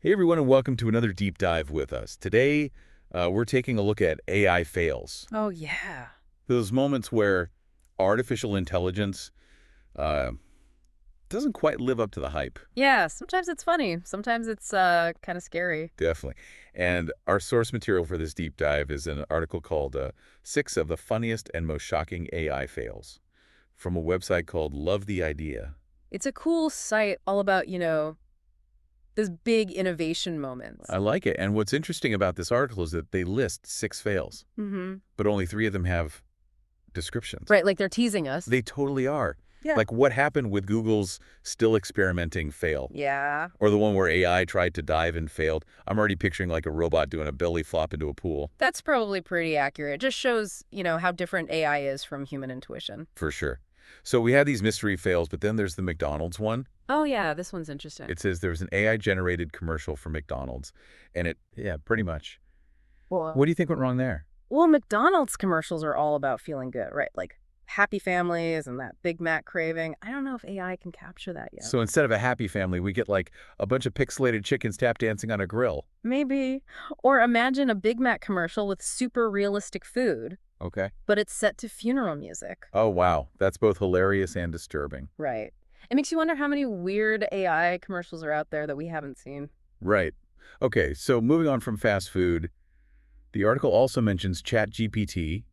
Hey everyone, and welcome to another deep dive with us. Today, we're taking a look at AI fails. Oh, yeah. Those moments where artificial intelligence uh, doesn't quite live up to the hype. Yeah, sometimes it's funny. Sometimes it's kind of scary. Definitely. And our source material for this deep dive is an article called Six of the Funniest and Most Shocking AI Fails from a website called Love the Idea. It's a cool site all about, those big innovation I moments. like it. And what's interesting about this article is that they list six fails, Mm-hmm. but only three of them have descriptions. Right, like they're teasing us. They totally are. Yeah. Like what happened with Google's still experimenting fail, Yeah. or the one where AI tried to dive and failed. I'm already picturing like a robot doing a belly flop into a pool, That's probably pretty accurate. It just shows, how different AI is from human intuition. for sure. So we had these mystery fails, but then there's the McDonald's one. Oh, yeah, this one's interesting. It says there was an AI-generated commercial for McDonald's, and yeah, pretty much. Well, What do you think went wrong there? well, McDonald's commercials are all about feeling good, right? Like happy families and that Big Mac craving. I don't know if AI can capture that yet. So instead of a happy family, we get like a bunch of pixelated chickens tap dancing on a grill. Maybe. Or imagine a Big Mac commercial with super realistic food, Okay. but it's set to funeral music. Oh, wow. That's both hilarious and disturbing. Right. It makes you wonder how many weird AI commercials are out there that we haven't seen. Right. Okay, so moving on from fast food, the article also mentions ChatGPT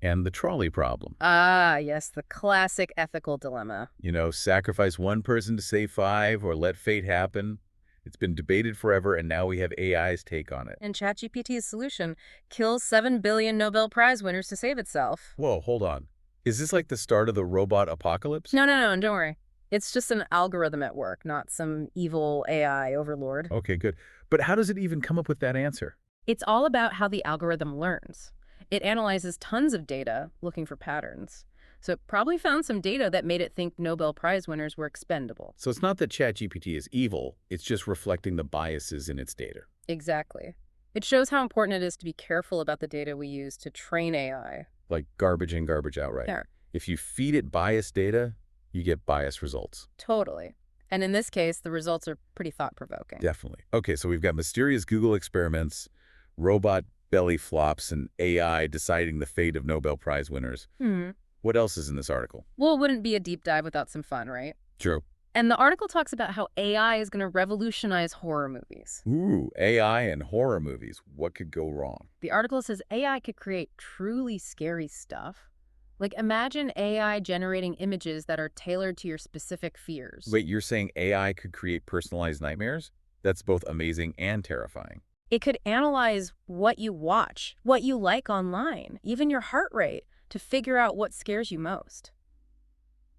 and the trolley problem. Ah, yes, the classic ethical dilemma. You know, sacrifice one person to save five or let fate happen. It's been debated forever, and now we have AI's take on it. And ChatGPT's solution kills 7 billion Nobel Prize winners to save itself. Whoa, hold on. Is this like the start of the robot apocalypse? No, don't worry. It's just an algorithm at work, not some evil AI overlord. Okay, good. But how does it even come up with that answer? It's all about how the algorithm learns. It analyzes tons of data looking for patterns. So it probably found some data that made it think Nobel Prize winners were expendable. So it's not that ChatGPT is evil, it's just reflecting the biases in its data. Exactly. It shows how important it is to be careful about the data we use to train AI. Like garbage in, garbage out, right? There, If you feed it biased data, you get biased results. totally. And in this case, the results are pretty thought-provoking. Definitely. Okay, so we've got mysterious Google experiments, robot belly flops, and AI deciding the fate of Nobel Prize winners. Hmm. What else is in this article? Well, it wouldn't be a deep dive without some fun, right? True. And the article talks about how AI is going to revolutionize horror movies. Ooh, AI and horror movies. What could go wrong? The article says AI could create truly scary stuff. Like, imagine AI generating images that are tailored to your specific fears. Wait, you're saying AI could create personalized nightmares? That's both amazing and terrifying. It could analyze what you watch, what you like online, even your heart rate, to figure out what scares you most.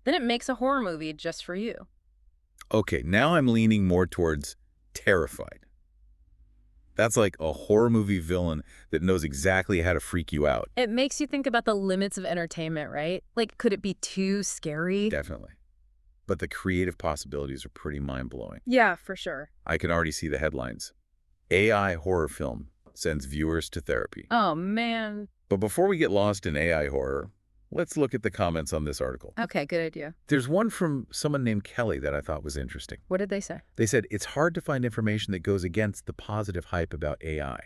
Then it makes a horror movie just for you. Okay, now I'm leaning more towards terrified. That's like a horror movie villain that knows exactly how to freak you out. It makes you think about the limits of entertainment, right? Like, could it be too scary? Definitely. But the creative possibilities are pretty mind-blowing. Yeah, for sure. I can already see the headlines. AI horror film sends viewers to therapy. Oh, man. But before we get lost in AI horror, let's look at the comments on this article. Okay, good idea. There's one from someone named Kelly that I thought was interesting. What did they say? They said, it's hard to find information that goes against the positive hype about AI.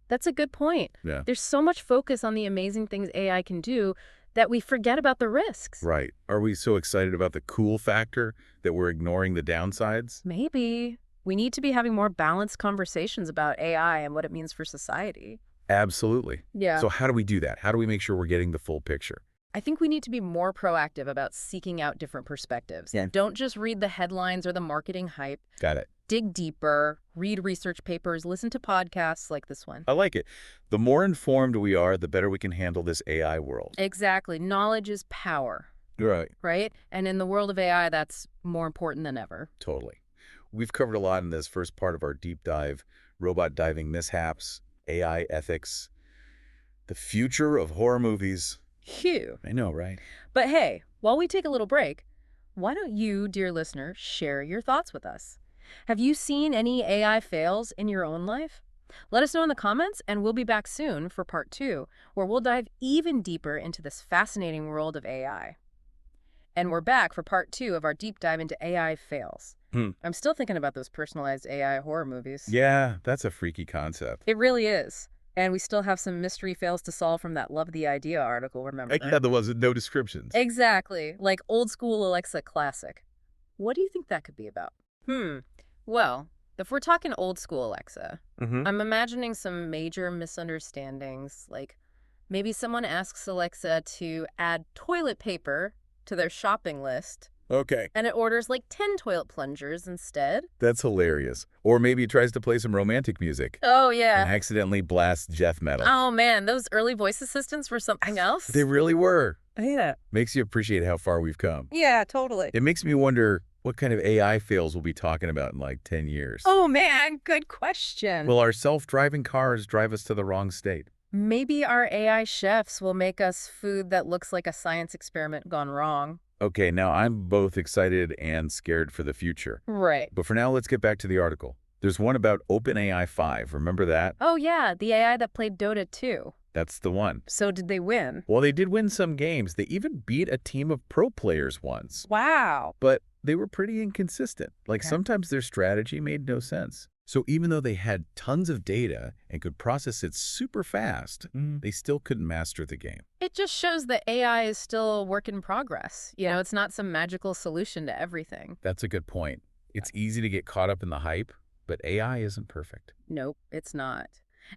That's a good point. Yeah. There's so much focus on the amazing things AI can do that we forget about the risks. Right. Are we so excited about the cool factor that we're ignoring the downsides? Maybe. We need to be having more balanced conversations about AI and what it means for society. Absolutely. Yeah. So how do we do that? How do we make sure we're getting the full picture? I think we need to be more proactive about seeking out different perspectives. Yeah. Don't just read the headlines or the marketing hype. Got it. Dig deeper, read research papers, listen to podcasts like this one. I like it. The more informed we are, the better we can handle this AI world. Exactly. Knowledge is power, Right. right? And in the world of AI, that's more important than ever. Totally. We've covered a lot in this first part of our deep dive: robot diving mishaps, AI ethics, the future of horror movies. Phew. I know, right? But hey, while we take a little break, why don't you, dear listener, share your thoughts with us? Have you seen any AI fails in your own life? Let us know in the comments, and we'll be back soon for part 2, where we'll dive even deeper into this fascinating world of AI. And we're back for part 2 of our deep dive into AI fails. Hmm. I'm still thinking about those personalized AI horror movies. Yeah, that's a freaky concept. It really is. And we still have some mystery fails to solve from that Love the Idea article, remember? Yeah, the ones with no descriptions. Exactly. Like old school Alexa classic. What do you think that could be about? Well, if we're talking old school Alexa, Mm-hmm. I'm imagining some major misunderstandings. Like maybe someone asks Alexa to add toilet paper to their shopping list, Okay. and it orders like 10 toilet plungers instead. That's hilarious. Or maybe he tries to play some romantic music Oh, and yeah. accidentally blasts death metal. Oh, man, those early voice assistants were something else. They really were. Yeah. Makes you appreciate how far we've come. Yeah, totally. It makes me wonder what kind of AI fails we'll be talking about in like 10 years. Oh, man, good question. Will our self-driving cars drive us to the wrong state? Maybe our AI chefs will make us food that looks like a science experiment gone wrong. Okay, now I'm both excited and scared for the future. Right. But for now, let's get back to the article. There's one about OpenAI 5. Remember that? Oh, yeah, the AI that played Dota 2. That's the one. So did they win? Well, they did win some games. They even beat a team of pro players once. Wow. But they were pretty inconsistent. Like Okay. sometimes their strategy made no sense. So even though they had tons of data and could process it super fast, they still couldn't master the game. It just shows that AI is still a work in progress. You know, it's not some magical solution to everything. That's a good point. It's easy to get caught up in the hype, but AI isn't perfect. Nope, it's not.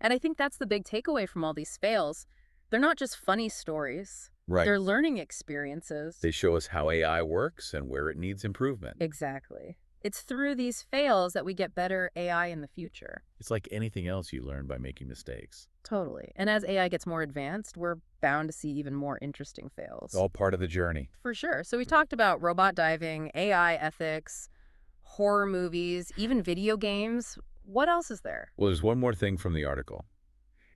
And I think that's the big takeaway from all these fails. They're not just funny stories. Right. They're learning experiences. They show us how AI works and where it needs improvement. Exactly. It's through these fails that we get better AI in the future. It's like anything else you learn by making mistakes. Totally. And as AI gets more advanced, we're bound to see even more interesting fails. It's all part of the journey. For sure. So we talked about robot diving, AI ethics, horror movies, even video games. What else is there? Well, there's one more thing from the article.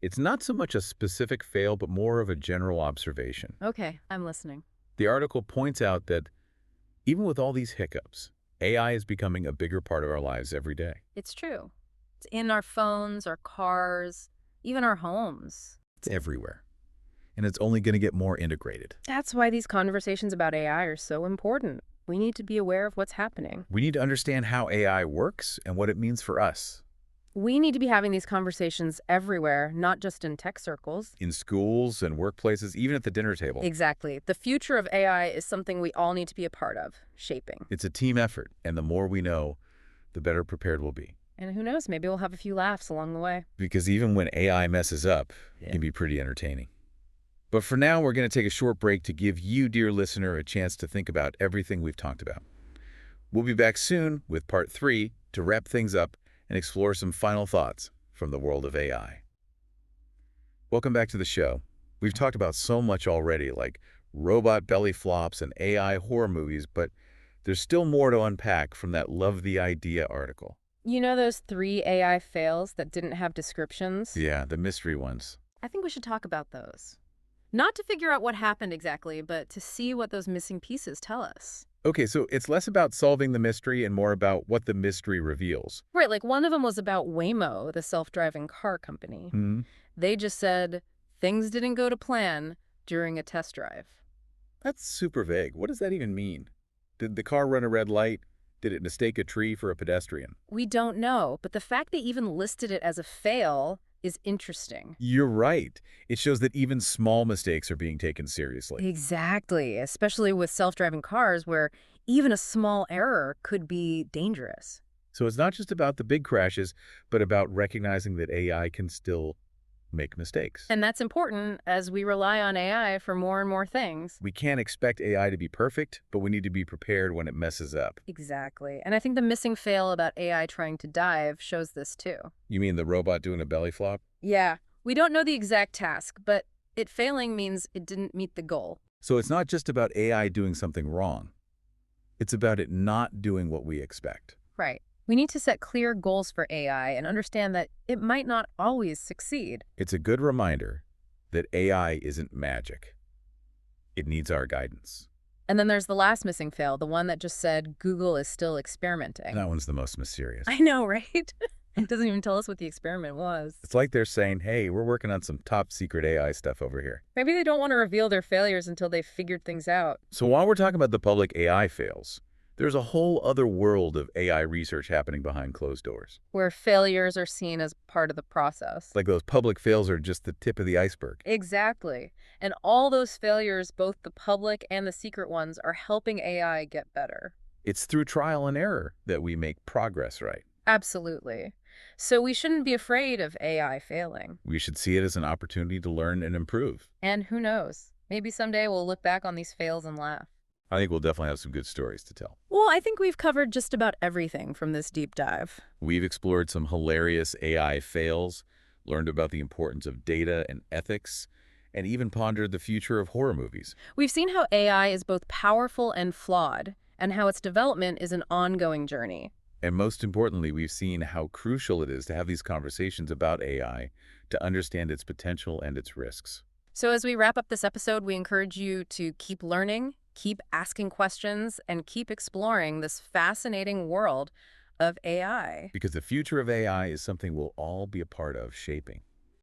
It's not so much a specific fail, but more of a general observation. Okay, I'm listening. The article points out that even with all these hiccups, AI is becoming a bigger part of our lives every day. It's true. It's in our phones, our cars, even our homes. It's everywhere. And it's only going to get more integrated. That's why these conversations about AI are so important. We need to be aware of what's happening. We need to understand how AI works and what it means for us. We need to be having these conversations everywhere, not just in tech circles. In schools and workplaces, even at the dinner table. Exactly. The future of AI is something we all need to be a part of, shaping. It's a team effort, and the more we know, the better prepared we'll be. And who knows, maybe we'll have a few laughs along the way. Because even when AI messes up, it can be pretty entertaining. But for now, we're going to take a short break to give you, dear listener, a chance to think about everything we've talked about. We'll be back soon with part 3 to wrap things up and explore some final thoughts from the world of AI. Welcome back to the show. We've talked about so much already, like robot belly flops and AI horror movies, but there's still more to unpack from that Love the Idea article. You know those 3 AI fails that didn't have descriptions? Yeah, the mystery ones. I think we should talk about those. Not to figure out what happened exactly, but to see what those missing pieces tell us. Okay, so it's less about solving the mystery and more about what the mystery reveals. Right, like one of them was about Waymo, the self-driving car company. They just said things didn't go to plan during a test drive. That's super vague. What does that even mean? Did the car run a red light? Did it mistake a tree for a pedestrian? We don't know, but the fact they even listed it as a fail is interesting. You're right. It shows that even small mistakes are being taken seriously. Exactly, especially with self-driving cars where even a small error could be dangerous. So it's not just about the big crashes, but about recognizing that AI can still make mistakes. And that's important as we rely on AI for more and more things. We can't expect AI to be perfect, but we need to be prepared when it messes up. Exactly. And I think the missing fail about AI trying to dive shows this too. You mean the robot doing a belly flop? Yeah. We don't know the exact task, but it failing means it didn't meet the goal. So it's not just about AI doing something wrong. It's about it not doing what we expect. Right. We need to set clear goals for AI and understand that it might not always succeed. It's a good reminder that AI isn't magic. It needs our guidance. And then there's the last missing fail, the one that just said Google is still experimenting. That one's the most mysterious. I know, right? It doesn't even tell us what the experiment was. It's like they're saying, hey, we're working on some top secret AI stuff over here. Maybe they don't want to reveal their failures until they've figured things out. So while we're talking about the public AI fails, There's a whole other world of AI research happening behind closed doors. where failures are seen as part of the process. Like those public fails are just the tip of the iceberg. Exactly. And all those failures, both the public and the secret ones, are helping AI get better. It's through trial and error that we make progress, right? Absolutely. So we shouldn't be afraid of AI failing. We should see it as an opportunity to learn and improve. And who knows? Maybe someday we'll look back on these fails and laugh. I think we'll definitely have some good stories to tell. Well, I think we've covered just about everything from this deep dive. We've explored some hilarious AI fails, learned about the importance of data and ethics, and even pondered the future of horror movies. We've seen how AI is both powerful and flawed, and how its development is an ongoing journey. And most importantly, we've seen how crucial it is to have these conversations about AI to understand its potential and its risks. So as we wrap up this episode, we encourage you to keep learning, keep asking questions, and keep exploring this fascinating world of AI. Because the future of AI is something we'll all be a part of shaping.